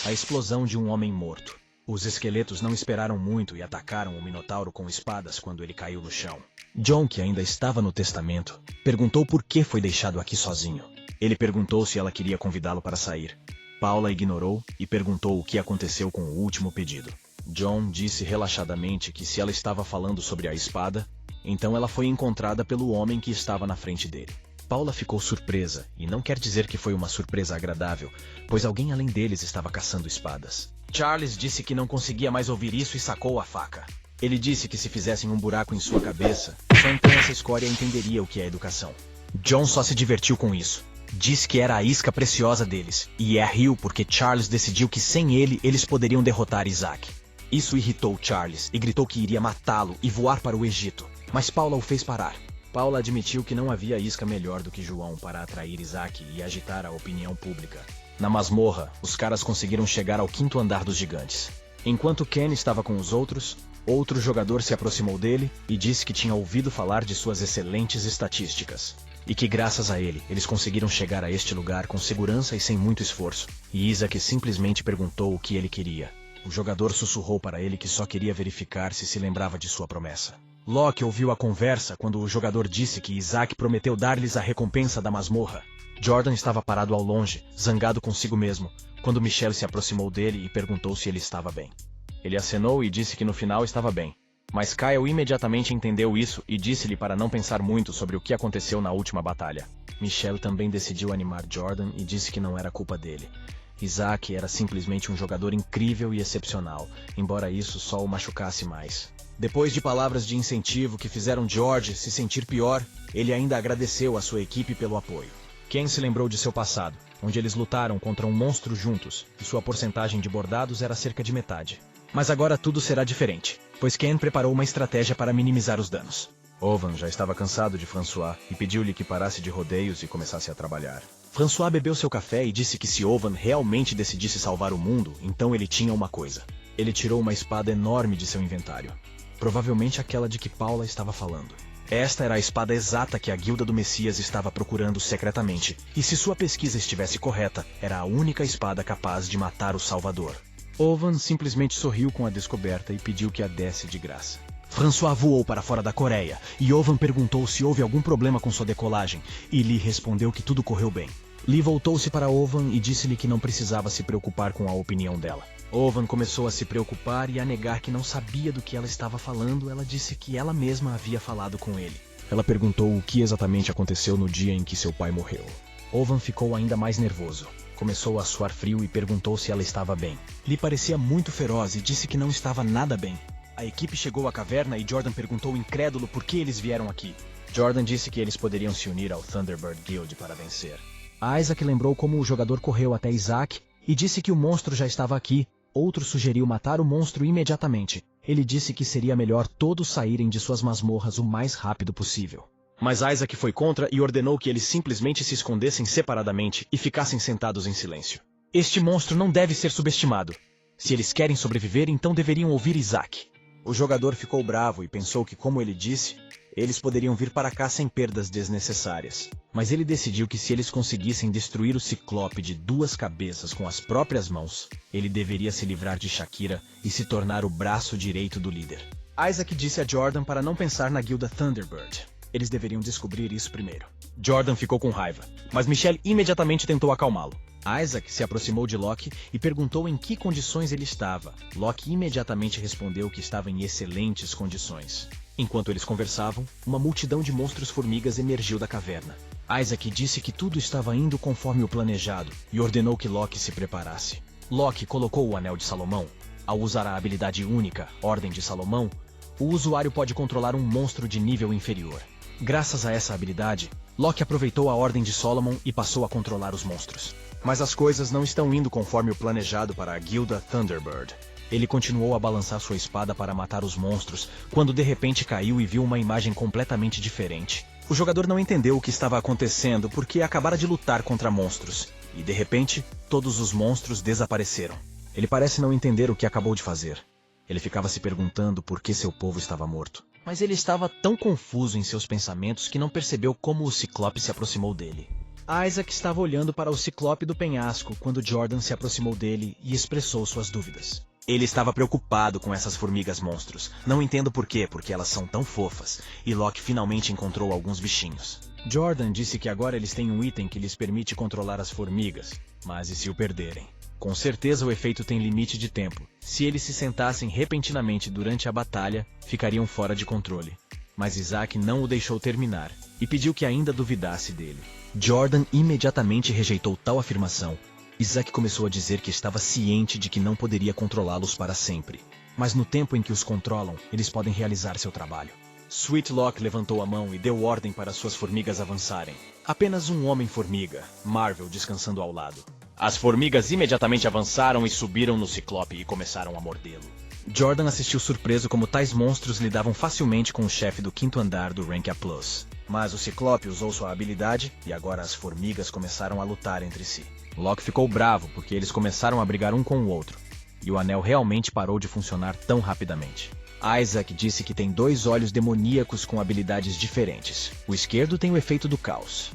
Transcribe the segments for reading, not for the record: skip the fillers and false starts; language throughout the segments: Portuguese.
A explosão de um homem morto. Os esqueletos não esperaram muito e atacaram o Minotauro com espadas quando ele caiu no chão. John, que ainda estava no testamento, perguntou por que foi deixado aqui sozinho. Ele perguntou se ela queria convidá-lo para sair. Paula ignorou e perguntou o que aconteceu com o último pedido. John disse relaxadamente que se ela estava falando sobre a espada, então ela foi encontrada pelo homem que estava na frente dele. Paula ficou surpresa, e não quer dizer que foi uma surpresa agradável, pois alguém além deles estava caçando espadas. Charles disse que não conseguia mais ouvir isso e sacou a faca. Ele disse que se fizessem um buraco em sua cabeça, só então essa escória entenderia o que é educação. John só se divertiu com isso. Disse que era a isca preciosa deles, e riu porque Charles decidiu que sem ele, eles poderiam derrotar Isaac. Isso irritou Charles e gritou que iria matá-lo e voar para o Egito, mas Paula o fez parar. Paula admitiu que não havia isca melhor do que João para atrair Isaac e agitar a opinião pública. Na masmorra, os caras conseguiram chegar ao 5º andar dos gigantes. Enquanto Ken estava com os outros, outro jogador se aproximou dele e disse que tinha ouvido falar de suas excelentes estatísticas. E que graças a ele, eles conseguiram chegar a este lugar com segurança e sem muito esforço. E Isaac simplesmente perguntou o que ele queria. O jogador sussurrou para ele que só queria verificar se lembrava de sua promessa. Locke ouviu a conversa quando o jogador disse que Isaac prometeu dar-lhes a recompensa da masmorra. Jordan estava parado ao longe, zangado consigo mesmo, quando Michelle se aproximou dele e perguntou se ele estava bem. Ele acenou e disse que no final estava bem. Mas Kyle imediatamente entendeu isso e disse-lhe para não pensar muito sobre o que aconteceu na última batalha. Michelle também decidiu animar Jordan e disse que não era culpa dele. Isaac era simplesmente um jogador incrível e excepcional, embora isso só o machucasse mais. Depois de palavras de incentivo que fizeram George se sentir pior, ele ainda agradeceu a sua equipe pelo apoio. Ken se lembrou de seu passado, onde eles lutaram contra um monstro juntos, e sua porcentagem de bordados era cerca de metade. Mas agora tudo será diferente, pois Ken preparou uma estratégia para minimizar os danos. Owen já estava cansado de François e pediu-lhe que parasse de rodeios e começasse a trabalhar. François bebeu seu café e disse que se Owen realmente decidisse salvar o mundo, então ele tinha uma coisa. Ele tirou uma espada enorme de seu inventário. Provavelmente aquela de que Paula estava falando. Esta era a espada exata que a Guilda do Messias estava procurando secretamente, e se sua pesquisa estivesse correta, era a única espada capaz de matar o Salvador. Owen simplesmente sorriu com a descoberta e pediu que a desse de graça. François voou para fora da Coreia, e Owen perguntou se houve algum problema com sua decolagem, e Lee respondeu que tudo correu bem. Lee voltou-se para Owen e disse-lhe que não precisava se preocupar com a opinião dela. Owen começou a se preocupar e a negar que não sabia do que ela estava falando. Ela disse que ela mesma havia falado com ele. Ela perguntou o que exatamente aconteceu no dia em que seu pai morreu. Owen ficou ainda mais nervoso. Começou a suar frio e perguntou se ela estava bem. Lee parecia muito feroz e disse que não estava nada bem. A equipe chegou à caverna e Jordan perguntou incrédulo por que eles vieram aqui. Jordan disse que eles poderiam se unir ao Thunderbird Guild para vencer. Isaac lembrou como o jogador correu até Isaac e disse que o monstro já estava aqui. Outro sugeriu matar o monstro imediatamente. Ele disse que seria melhor todos saírem de suas masmorras o mais rápido possível. Mas Isaac foi contra e ordenou que eles simplesmente se escondessem separadamente e ficassem sentados em silêncio. Este monstro não deve ser subestimado. Se eles querem sobreviver, então deveriam ouvir Isaac. O jogador ficou bravo e pensou que, como ele disse, eles poderiam vir para cá sem perdas desnecessárias. Mas ele decidiu que se eles conseguissem destruir o Ciclope de 2 cabeças com as próprias mãos, ele deveria se livrar de Shakira e se tornar o braço direito do líder. Isaac disse a Jordan para não pensar na guilda Thunderbird. Eles deveriam descobrir isso primeiro. Jordan ficou com raiva, mas Michelle imediatamente tentou acalmá-lo. Isaac se aproximou de Locke e perguntou em que condições ele estava. Locke imediatamente respondeu que estava em excelentes condições. Enquanto eles conversavam, uma multidão de monstros-formigas emergiu da caverna. Isaac disse que tudo estava indo conforme o planejado e ordenou que Locke se preparasse. Locke colocou o Anel de Salomão. Ao usar a habilidade única, Ordem de Salomão, o usuário pode controlar um monstro de nível inferior. Graças a essa habilidade, Locke aproveitou a Ordem de Solomon e passou a controlar os monstros. Mas as coisas não estão indo conforme o planejado para a Guilda Thunderbird. Ele continuou a balançar sua espada para matar os monstros, quando de repente caiu e viu uma imagem completamente diferente. O jogador não entendeu o que estava acontecendo porque acabara de lutar contra monstros, e de repente, todos os monstros desapareceram. Ele parece não entender o que acabou de fazer. Ele ficava se perguntando por que seu povo estava morto. Mas ele estava tão confuso em seus pensamentos que não percebeu como o Ciclope se aproximou dele. Isaac estava olhando para o ciclope do penhasco quando Jordan se aproximou dele e expressou suas dúvidas. Ele estava preocupado com essas formigas monstros. Não entendo por quê, porque elas são tão fofas. E Locke finalmente encontrou alguns bichinhos. Jordan disse que agora eles têm um item que lhes permite controlar as formigas. Mas e se o perderem? Com certeza o efeito tem limite de tempo. Se eles se sentassem repentinamente durante a batalha, ficariam fora de controle. Mas Isaac não o deixou terminar e pediu que ainda duvidasse dele. Jordan imediatamente rejeitou tal afirmação. Isaac começou a dizer que estava ciente de que não poderia controlá-los para sempre. Mas no tempo em que os controlam, eles podem realizar seu trabalho. Sweet Locke levantou a mão e deu ordem para suas formigas avançarem. Apenas um homem-formiga, Marvel, descansando ao lado. As formigas imediatamente avançaram e subiram no ciclope e começaram a mordê-lo. Jordan assistiu surpreso como tais monstros lidavam facilmente com o chefe do 5º andar do Rank A+. Mas o ciclope usou sua habilidade e agora as formigas começaram a lutar entre si. Locke ficou bravo porque eles começaram a brigar um com o outro. E o anel realmente parou de funcionar tão rapidamente. Isaac disse que tem 2 olhos demoníacos com habilidades diferentes. O esquerdo tem o efeito do caos.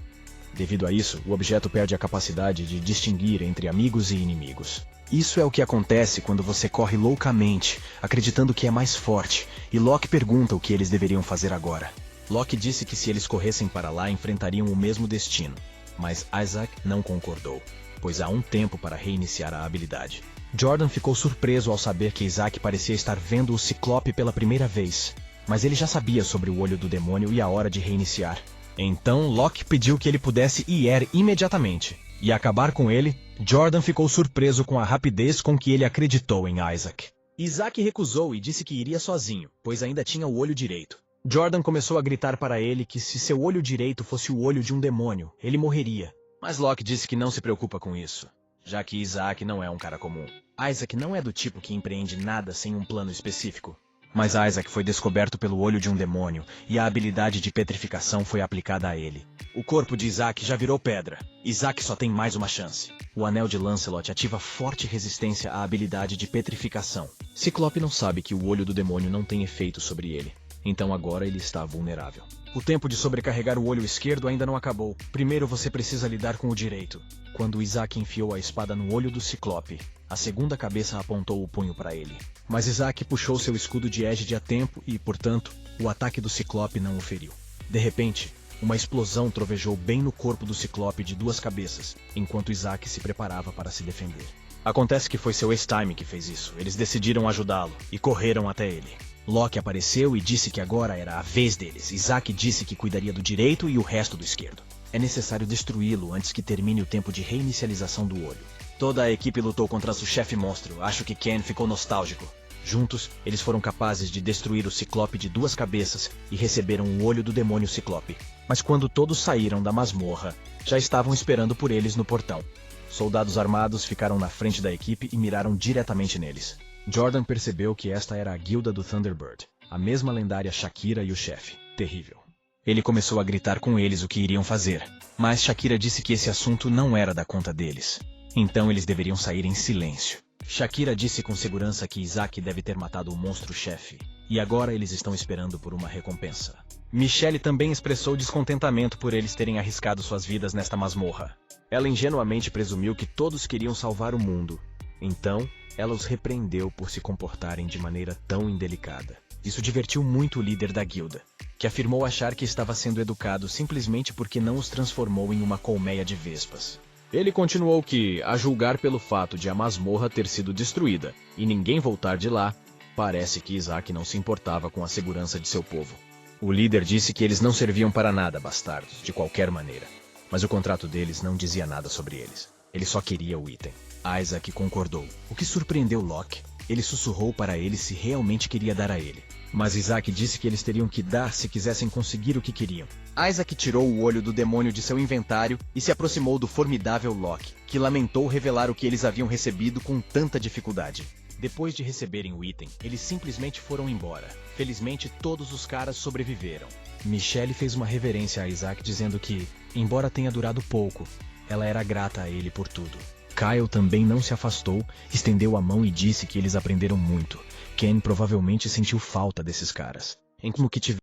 Devido a isso, o objeto perde a capacidade de distinguir entre amigos e inimigos. Isso é o que acontece quando você corre loucamente, acreditando que é mais forte, e Locke pergunta o que eles deveriam fazer agora. Locke disse que se eles corressem para lá, enfrentariam o mesmo destino. Mas Isaac não concordou, pois há um tempo para reiniciar a habilidade. Jordan ficou surpreso ao saber que Isaac parecia estar vendo o ciclope pela primeira vez, mas ele já sabia sobre o olho do demônio e a hora de reiniciar. Então Locke pediu que ele pudesse ir imediatamente, e acabar com ele. Jordan ficou surpreso com a rapidez com que ele acreditou em Isaac. Isaac recusou e disse que iria sozinho, pois ainda tinha o olho direito. Jordan começou a gritar para ele que se seu olho direito fosse o olho de um demônio, ele morreria. Mas Locke disse que não se preocupa com isso, já que Isaac não é um cara comum. Isaac não é do tipo que empreende nada sem um plano específico. Mas Isaac foi descoberto pelo olho de um demônio, e a habilidade de petrificação foi aplicada a ele. O corpo de Isaac já virou pedra. Isaac só tem mais uma chance. O anel de Lancelot ativa forte resistência à habilidade de petrificação. Ciclope não sabe que o olho do demônio não tem efeito sobre ele. Então agora ele está vulnerável. O tempo de sobrecarregar o olho esquerdo ainda não acabou. Primeiro você precisa lidar com o direito. Quando Isaac enfiou a espada no olho do Ciclope, a segunda cabeça apontou o punho para ele. Mas Isaac puxou seu escudo de égide a tempo e, portanto, o ataque do Ciclope não o feriu. De repente, uma explosão trovejou bem no corpo do Ciclope de 2 cabeças, enquanto Isaac se preparava para se defender. Acontece que foi seu ex-time que fez isso. Eles decidiram ajudá-lo e correram até ele. Locke apareceu e disse que agora era a vez deles. Isaac disse que cuidaria do direito e o resto do esquerdo. É necessário destruí-lo antes que termine o tempo de reinicialização do olho. Toda a equipe lutou contra seu chefe monstro. Acho que Ken ficou nostálgico. Juntos, eles foram capazes de destruir o Ciclope de 2 cabeças e receberam o olho do demônio Ciclope. Mas quando todos saíram da masmorra, já estavam esperando por eles no portão. Soldados armados ficaram na frente da equipe e miraram diretamente neles. Jordan percebeu que esta era a guilda do Thunderbird, a mesma lendária Shakira e o chefe. Terrível. Ele começou a gritar com eles o que iriam fazer, mas Shakira disse que esse assunto não era da conta deles. Então eles deveriam sair em silêncio. Shakira disse com segurança que Isaac deve ter matado o monstro-chefe, e agora eles estão esperando por uma recompensa. Michelle também expressou descontentamento por eles terem arriscado suas vidas nesta masmorra. Ela ingenuamente presumiu que todos queriam salvar o mundo. Então, ela os repreendeu por se comportarem de maneira tão indelicada. Isso divertiu muito o líder da guilda, que afirmou achar que estava sendo educado simplesmente porque não os transformou em uma colmeia de vespas. Ele continuou que, a julgar pelo fato de a masmorra ter sido destruída e ninguém voltar de lá, parece que Isaac não se importava com a segurança de seu povo. O líder disse que eles não serviam para nada, bastardos, de qualquer maneira. Mas o contrato deles não dizia nada sobre eles. Ele só queria o item. Isaac concordou, o que surpreendeu Locke. Ele sussurrou para ele se realmente queria dar a ele. Mas Isaac disse que eles teriam que dar se quisessem conseguir o que queriam. Isaac tirou o olho do demônio de seu inventário e se aproximou do formidável Locke, que lamentou revelar o que eles haviam recebido com tanta dificuldade. Depois de receberem o item, eles simplesmente foram embora. Felizmente, todos os caras sobreviveram. Michelle fez uma reverência a Isaac dizendo que, embora tenha durado pouco, ela era grata a ele por tudo. Kyle também não se afastou, estendeu a mão e disse que eles aprenderam muito. Ken provavelmente sentiu falta desses caras. Em como que tiver